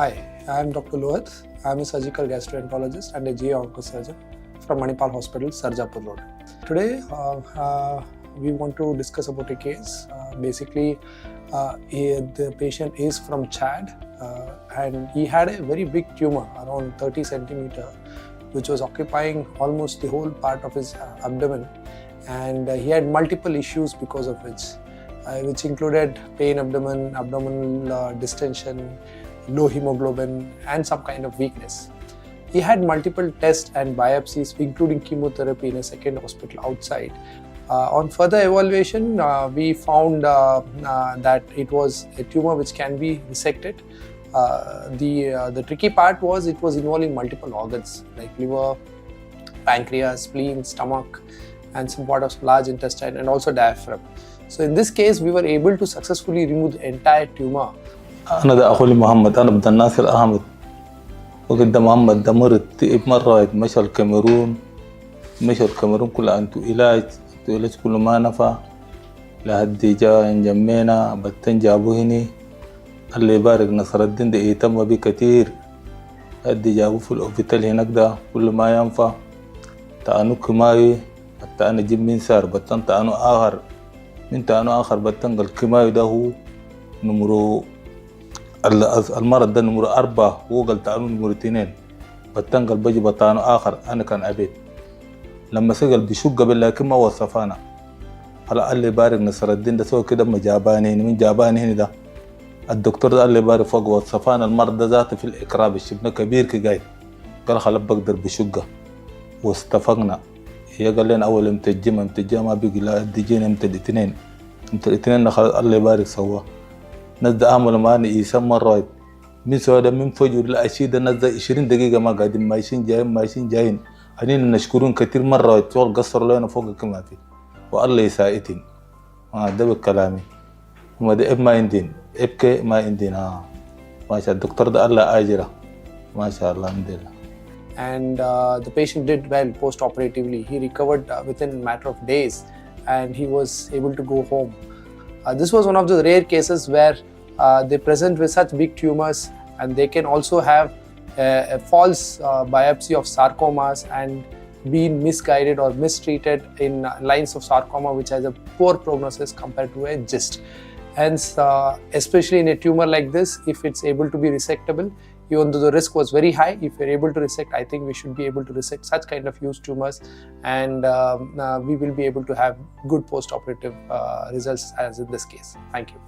Hi, I am Dr. Lohith. I am a surgical gastroenterologist and a GI oncosurgeon from Manipal Hospital Sarjapur Road. Today, we want to discuss about a case. The patient is from Chad and he had a very big tumor around 30 centimeter, which was occupying almost the whole part of his abdomen, and he had multiple issues because of which included pain abdomen, abdominal distension, low hemoglobin, and some kind of weakness. He had multiple tests and biopsies, including chemotherapy, in a second hospital outside. On further evaluation, we found that it was a tumor which can be resected. The tricky part was it was involving multiple organs like liver, pancreas, spleen, stomach, and some part of large intestine, and also diaphragm. So in this case, we were able to successfully remove the entire tumor. أنا ده أخوي محمد أنا عبد الناصر أحمد وقد محمد ده مرض تئب مرة مشى الكاميرون كلها أنتو علاج كل ما نفع لهدي جا جمينا بتن جابوه هني اللي يبارك نصر الدين ده يهتم بيه كتير هدي جابوه في الأوفيتال هناك ده كل ما ينفع تأنو كماي حتى أنا جيب من سار بتن تأنو آخر بتن قال كماي ده هو نمرو المرض ده نمرو 4 هو قال تعالوا نمرو 2 بتنقل بجي بطانو آخر أنا كان أبيت لما سجل بشقة لكن ما وصفانا هلا قال لي بارك نصر الدين ده سوى كده من جاباني هنا ده الدكتور ده قال لي بارك فوق وصفانا المرض ده ذاته في الإقراب الشبنة كبير كجاي قال خلاص بقدر بشقة واستفقنا هي قال لنا أول امتى الجمعة ما بيجي لا تجينا امتى الاثنين خلاص قال لي بارك سوا نزد أعمل معاني إيسان مرات من سوى من فجر الأشيدة نزد 20 دقيقة ما قاعدين ماشيين جايين هنين نشكرون كثير مرات شغل قصر لنا فوق كما في والله يساعدين ده بكلامي وما ده ما عندين ابكي ما عندين ما شاء الدكتور ده الله أجره ما شاء الله الحمد لله. And the patient did well post-operatively. He recovered within a matter of days and he was able to go home. This was one of the rare cases where they present with such big tumors, and they can also have a false biopsy of sarcomas and being misguided or mistreated in lines of sarcoma, which has a poor prognosis compared to a GIST. Hence, especially in a tumor like this, if it's able to be resectable, even though the risk was very high, if we're able to resect, I think we should be able to resect such kind of huge tumors, and we will be able to have good post-operative results as in this case. Thank you.